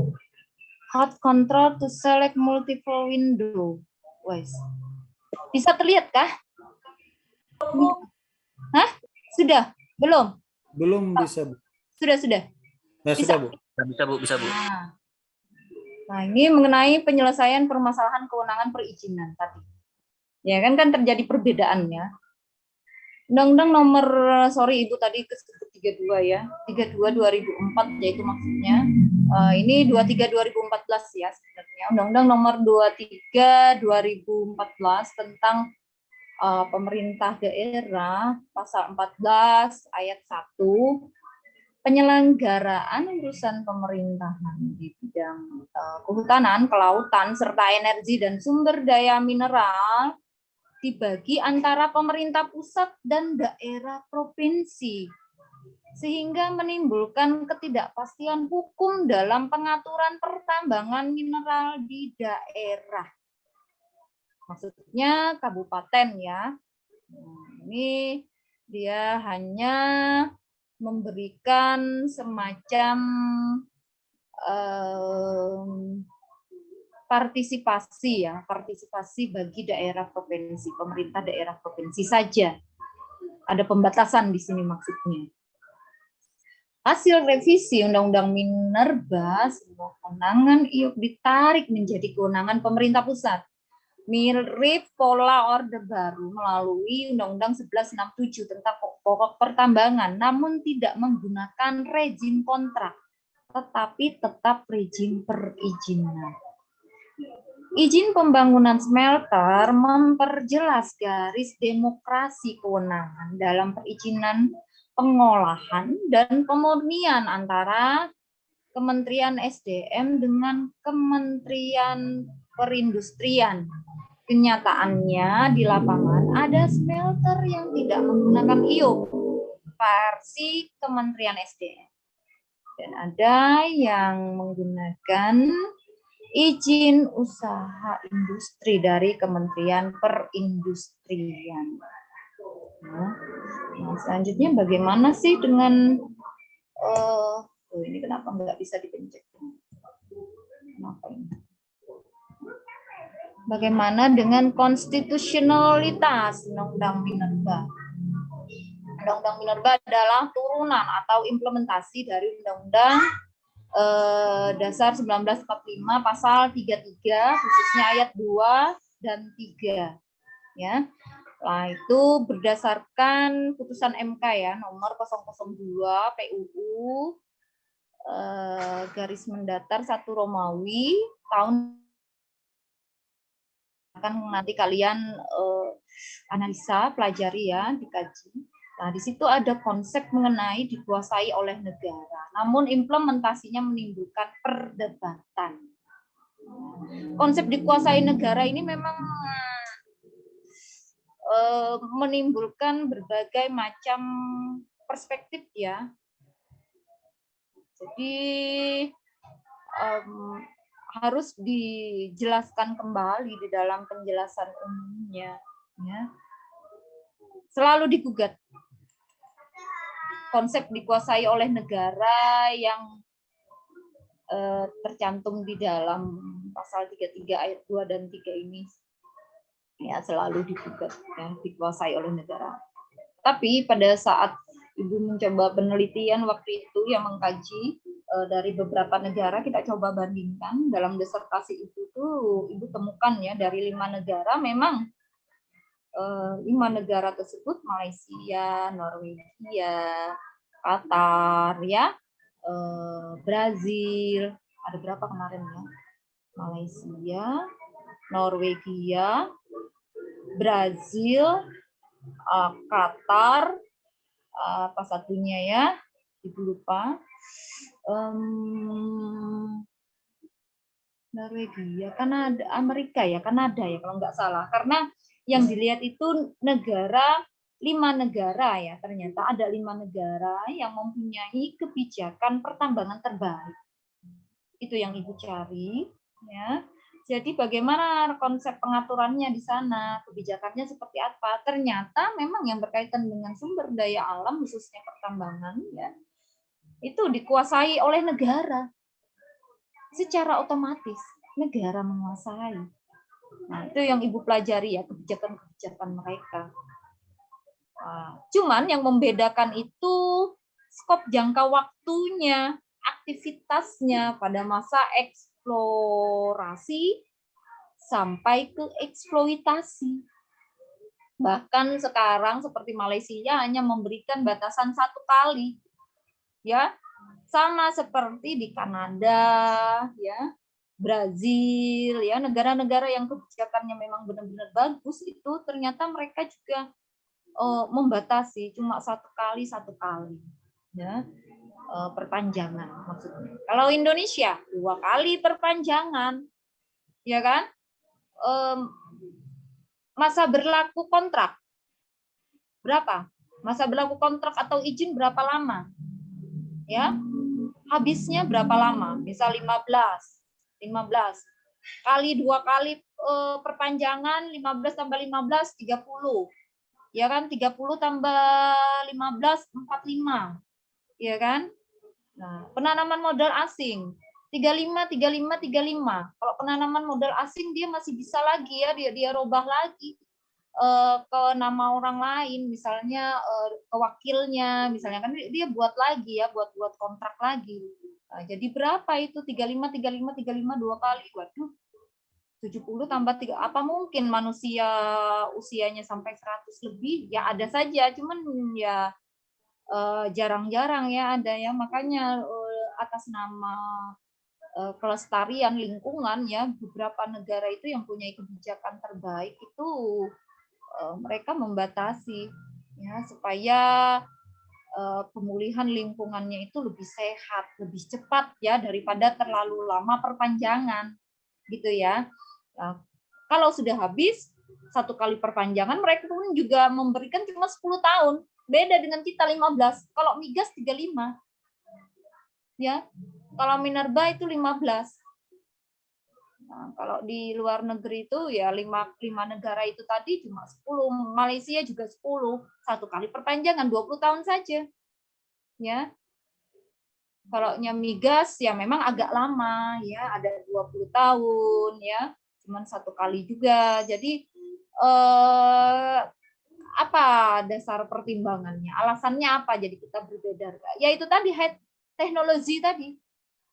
Hot control to select multiple window. Wes. Bisa terlihat kah? Hah? Sudah? Belum? Belum bisa, Bu. Sudah. Nah, Bisa. sudah, Bu. Bisa, Bu. Nah, ini mengenai penyelesaian permasalahan kewenangan perizinan tadi. Ya kan terjadi perbedaannya. Undang-Undang nomor, Ibu tadi kesebut 32 ya, 32 2004 yaitu maksudnya. Ini 23 2014 ya sebenarnya. Undang-Undang nomor 23 2014 tentang pemerintah daerah, pasal 14 ayat 1, penyelenggaraan urusan pemerintahan di bidang kehutanan, kelautan, serta energi dan sumber daya mineral dibagi antara pemerintah pusat dan daerah provinsi, sehingga menimbulkan ketidakpastian hukum dalam pengaturan pertambangan mineral di daerah. Maksudnya kabupaten ya. Ini dia hanya memberikan semacam partisipasi bagi daerah provinsi, pemerintah daerah provinsi saja. Ada pembatasan di sini maksudnya. Hasil revisi Undang-Undang Minerba, semua kewenangan IUP ditarik menjadi kewenangan pemerintah pusat. Mirip pola Orde Baru melalui Undang-Undang 1167 tentang pokok pertambangan, namun tidak menggunakan rezim kontrak, tetapi tetap rezim perizinan. Izin pembangunan smelter memperjelas garis demokrasi kewenangan dalam perizinan pengolahan dan pemurnian antara Kementerian SDM dengan Kementerian Perindustrian. Kenyataannya di lapangan ada smelter yang tidak menggunakan IUP versi Kementerian SDM. Dan ada yang menggunakan izin usaha industri dari Kementerian Perindustrian. Nah, selanjutnya bagaimana sih dengan ini kenapa nggak bisa dipencet? Kenapa ini? Bagaimana dengan konstitusionalitas Undang-Undang Minerba? Undang-Undang Minerba adalah turunan atau implementasi dari Undang-Undang Dasar 1945 pasal 33 khususnya ayat 2 dan 3 ya. Nah, itu berdasarkan putusan MK ya nomor 002 PUU garis mendatar 1 Romawi tahun, akan nanti kalian analisa, pelajari ya, dikaji. Nah, di situ ada konsep mengenai dikuasai oleh negara, namun implementasinya menimbulkan perdebatan. Konsep dikuasai negara ini memang menimbulkan berbagai macam perspektif ya. Jadi harus dijelaskan kembali di dalam penjelasan umumnya. Ya. Selalu digugat. Konsep dikuasai oleh negara yang tercantum di dalam pasal 33 ayat 2 dan 3 ini ya selalu digugat ya, dikuasai oleh negara. Tapi pada saat Ibu mencoba penelitian waktu itu yang mengkaji dari beberapa negara, kita coba bandingkan dalam disertasi itu tuh Ibu temukan ya dari 5 negara memang 5 negara tersebut Malaysia, Norwegia, Qatar, ya, Brazil, Ada berapa kemarin ya? Malaysia, Norwegia, Brazil, Qatar, apa satunya ya? Ibu lupa. Norwegia, Kanada, Amerika ya, Kanada ya kalau nggak salah. Karena yang dilihat itu negara 5 negara ya, ternyata ada 5 negara yang mempunyai kebijakan pertambangan terbaik. Itu yang Ibu cari ya. Jadi bagaimana konsep pengaturannya di sana, kebijakannya seperti apa? Ternyata memang yang berkaitan dengan sumber daya alam khususnya pertambangan ya, itu dikuasai oleh negara. Secara otomatis negara menguasai. Nah, itu yang Ibu pelajari ya, kebijakan-kebijakan mereka. Cuman yang membedakan itu skop jangka waktunya, aktivitasnya pada masa eksplorasi sampai ke eksploitasi. Bahkan sekarang seperti Malaysia hanya memberikan batasan 1 kali. Ya, sama seperti di Kanada, ya, Brazil, ya, negara-negara yang kebijakannya memang benar-benar bagus itu ternyata mereka juga membatasi cuma 1 kali, ya, perpanjangan maksudnya. Kalau Indonesia 2 kali perpanjangan, ya kan? Masa berlaku kontrak berapa? Masa berlaku kontrak atau izin berapa lama? Ya, habisnya berapa lama? Misal 15 kali 2 kali perpanjangan, 15 tambah 15 30. Ya kan? 30 tambah 15 45. Ya kan? Nah, penanaman modal asing 35. Kalau penanaman modal asing dia masih bisa lagi ya, dia robah lagi ke nama orang lain, misalnya ke wakilnya, misalnya kan dia buat lagi ya, buat kontrak lagi. Nah, jadi berapa itu 35 2 kali? Waduh. 70 tambah 3, apa mungkin manusia usianya sampai 100 lebih? Ya ada saja, cuman ya jarang-jarang ya ada ya, makanya atas nama kelestarian lingkungan ya, beberapa negara itu yang punya kebijakan terbaik itu mereka membatasi ya supaya pemulihan lingkungannya itu lebih sehat, lebih cepat ya daripada terlalu lama perpanjangan gitu ya. Nah, kalau sudah habis 1 kali perpanjangan mereka pun juga memberikan cuma 10 tahun. Beda dengan kita 15. Kalau migas 35. Ya. Kalau minerba itu 15. Nah, kalau di luar negeri itu ya 5 negara itu tadi cuma 10, Malaysia juga 10, 1 kali perpanjangan 20 tahun saja. Ya. Kalau migas ya memang agak lama ya, ada 20 tahun ya, cuman 1 kali juga. Jadi apa dasar pertimbangannya? Alasannya apa jadi kita berbeda? Ya itu tadi teknologi tadi.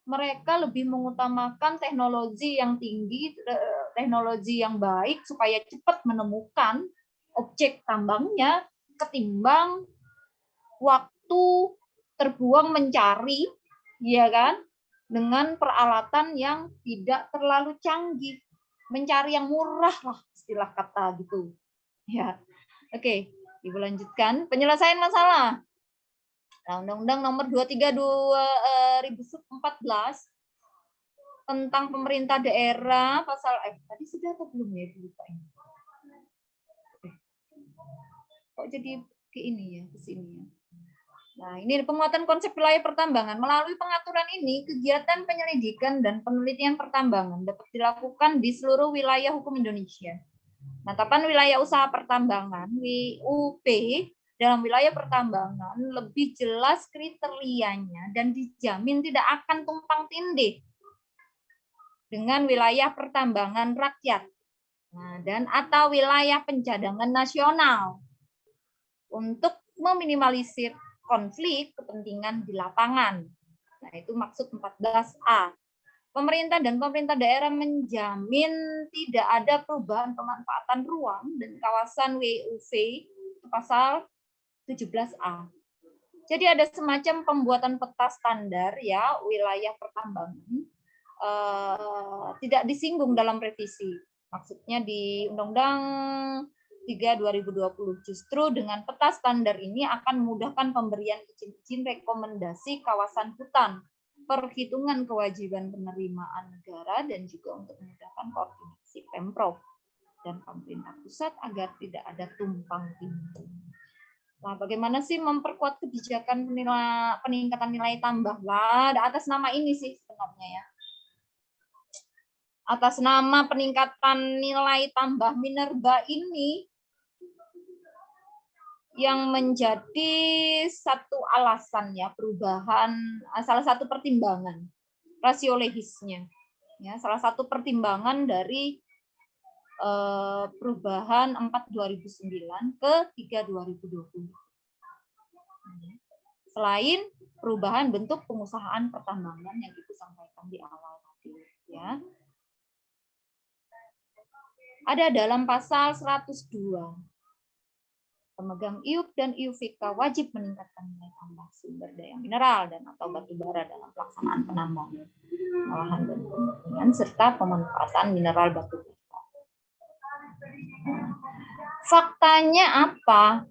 Mereka lebih mengutamakan teknologi yang tinggi, teknologi yang baik supaya cepat menemukan objek tambangnya ketimbang waktu terbuang mencari, ya kan, dengan peralatan yang tidak terlalu canggih, mencari yang murah lah istilah kata gitu. Ya, oke, Ibu lanjutkan penyelesaian masalah. Nah, Undang-Undang Nomor 23 2014 tentang pemerintah daerah pasal tadi sudah atau belum ya lupa ini. Kok jadi ke ini ya, ke sini ya. Nah, ini penguatan konsep wilayah pertambangan. Melalui pengaturan ini, kegiatan penyelidikan dan penelitian pertambangan dapat dilakukan di seluruh wilayah hukum Indonesia. Penetapan wilayah usaha pertambangan (WUP) dalam wilayah pertambangan lebih jelas kriterianya dan dijamin tidak akan tumpang tindih dengan wilayah pertambangan rakyat dan atau wilayah pencadangan nasional untuk meminimalisir konflik kepentingan di lapangan. Nah, itu maksud 14A. Pemerintah dan pemerintah daerah menjamin tidak ada perubahan pemanfaatan ruang dan kawasan WUV pasal 17A. Jadi ada semacam pembuatan peta standar ya wilayah pertambangan tidak disinggung dalam revisi. Maksudnya di Undang-Undang 3 2020 justru dengan peta standar ini akan memudahkan pemberian izin rekomendasi kawasan hutan, perhitungan kewajiban penerimaan negara, dan juga untuk memudahkan koordinasi Pemprov dan pemerintah pusat agar tidak ada tumpang tindih. Nah, bagaimana sih memperkuat kebijakan peningkatan nilai tambah? Lah, atas nama ini sih sebenarnya ya. Atas nama peningkatan nilai tambah minerba ini yang menjadi satu alasan ya perubahan, salah satu pertimbangan rasiologisnya ya, salah satu pertimbangan dari perubahan 4 2009 ke 3 2020. Selain perubahan bentuk pengusahaan pertambangan yang itu sampaikan di awal tadi ya. Ada dalam pasal 102. Pemegang IUP dan IUVK wajib meningkatkan nilai tambah sumber daya mineral dan atau batu bara dalam pelaksanaan penambangan, pengolahan dan pemurnian serta pemanfaatan mineral batu bara. Faktanya apa?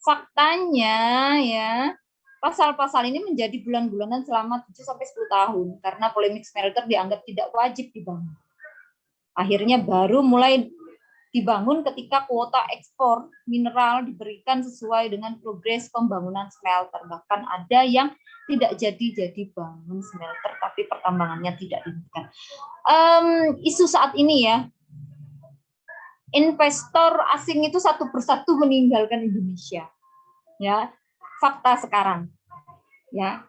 Faktanya ya, pasal-pasal ini menjadi bulan-bulanan selama 7 sampai 10 tahun karena polemik smelter dianggap tidak wajib dibangun. Akhirnya baru mulai dibangun ketika kuota ekspor mineral diberikan sesuai dengan progres pembangunan smelter. Bahkan ada yang tidak jadi bangun smelter, tapi pertambangannya tidak dihentikan. Isu saat ini ya, investor asing itu satu persatu meninggalkan Indonesia. Ya, fakta sekarang. Ya,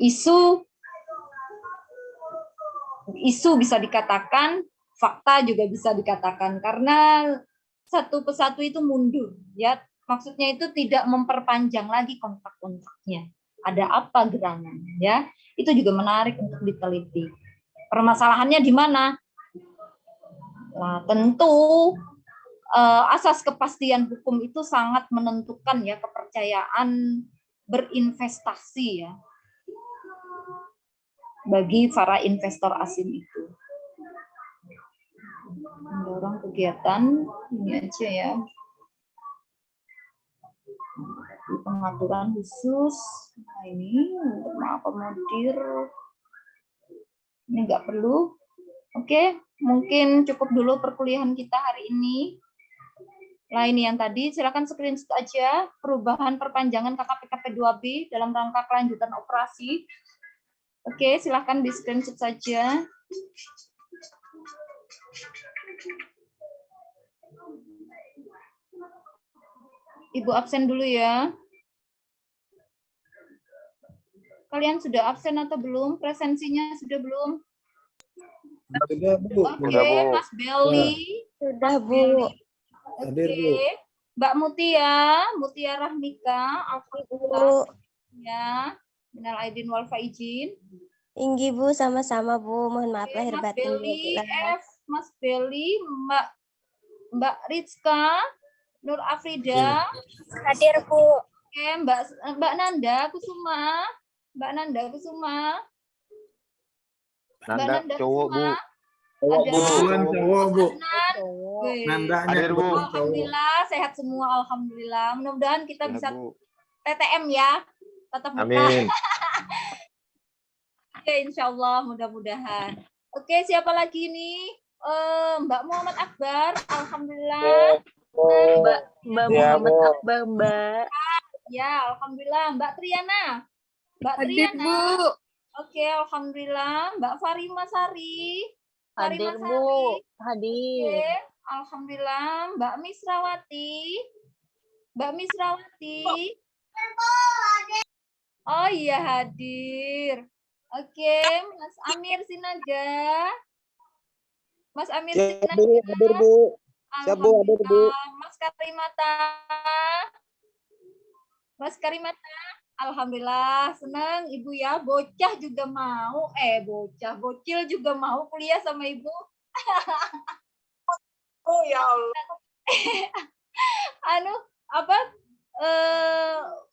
isu bisa dikatakan, fakta juga bisa dikatakan karena satu persatu itu mundur ya, maksudnya itu tidak memperpanjang lagi kontrak-kontraknya. Ada apa gerangan ya, itu juga menarik untuk diteliti. Permasalahannya di mana? Nah, tentu asas kepastian hukum itu sangat menentukan ya kepercayaan berinvestasi ya bagi para investor asing itu. Mendorong kegiatan ini aja ya, pengaturan khusus. Nah, ini untuk mengakomodir ini nggak perlu. Oke, mungkin cukup dulu perkuliahan kita hari ini. Nah, ini yang tadi silakan screenshot aja perubahan perpanjangan KKPKP 2B dalam rangka kelanjutan operasi. Oke, silakan di screenshot saja. Ibu absen dulu ya. Kalian sudah absen atau belum? Presensinya sudah belum? Sudah, Bu. Oke, Mas Belly. Sudah, Bu. Oke. Mbak Mutia, Mutia Rahmika, Alhamdulillah. Ya, minal aidin wal faizin. Tinggi, Bu, sama-sama, Bu. Mohon maaf lahir Mas batin. Belly, Mas Belly, Mbak Rizka, Nur Afrida. Hadir, Bu. Oke, Mbak Nanda Kusuma. Mbak Nanda Kusuma. Mbak Nanda cowok, Bu. Ada Cowok, Bu. Wih. Nandanya, Bu. Alhamdulillah sehat semua, alhamdulillah. Mudah-mudahan kita bisa TTM ya, tatap muka. Amin. Oke, insya Allah mudah-mudahan. Oke, siapa lagi nih? Mbak Muhammad Akbar, alhamdulillah. Mbak Ya, Muhammad Bu. Akbar, Mbak. Ya, alhamdulillah. Mbak Triana. Mbak Triana. Bu. Oke, alhamdulillah. Mbak Farima Sari. Hadir, Farima Bu. Sari. Hadir. Oke, alhamdulillah. Mbak Misrawati. Mbak Misrawati. Oh iya, hadir. Oke, Mas Amir Sinaga. Mas Amir Sinaga. Hadir, Bu. Siap, Bu. Hadir, Bu. Alhamdulillah. Mas Karimata. Mas Karimata. Alhamdulillah, senang Ibu ya. Bocah juga mau, bocil juga mau kuliah sama Ibu. Oh ya Allah.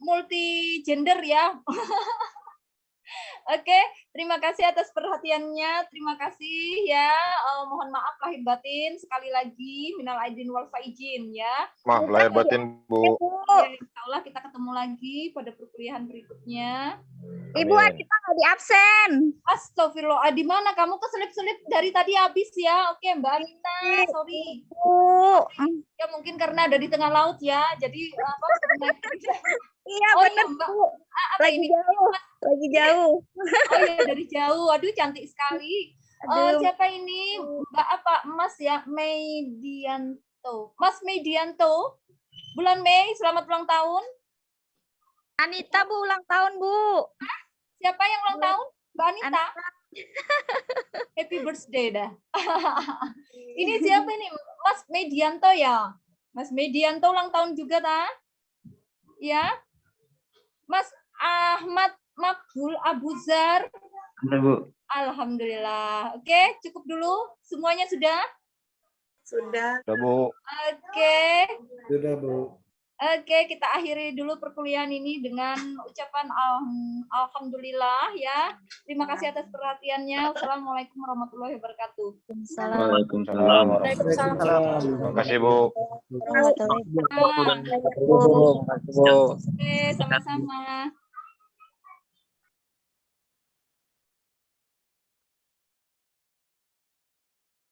Multi gender ya. Oke, terima kasih atas perhatiannya. Terima kasih ya. Mohon maaf lahir batin sekali lagi. Minal aidin wal faizin ya. Maaf lahir batin, Bu. Ya, insya Allah kita ketemu lagi pada perkuliahan berikutnya. Ibu Amin. Adita nggak di absen. Astagfirullah, di mana kamu keselip-selip dari tadi habis ya? Oke, Mbak Anita, sorry. Bu. Ya mungkin karena ada di tengah laut ya. Jadi apa? Iya Oh benar iya, Mbak. Bu. Apa Lagi ini? jauh. Lagi jauh. Oh iya dari jauh. Aduh cantik sekali. Aduh. Siapa ini? Mbak apa? Mas ya, Medianto. Mas Medianto. Bulan Mei, selamat ulang tahun. Anita Bu ulang tahun Bu. Siapa yang ulang tahun? Mbak Anita. Happy birthday dah. Ini siapa ini? Mas Medianto ya? Mas Medianto ulang tahun juga ta? Ya. Mas Ahmad Makbul Abuzar. Benar, Bu. Alhamdulillah. Oke, cukup dulu. Semuanya sudah? Sudah. Udah, Bu. Oke. Sudah, Bu. Oke, kita akhiri dulu perkuliahan ini dengan ucapan alhamdulillah ya. Terima kasih atas perhatiannya. Wassalamualaikum warahmatullahi wabarakatuh. Waalaikumsalam. Terima kasih, Bu. Oke, sama-sama.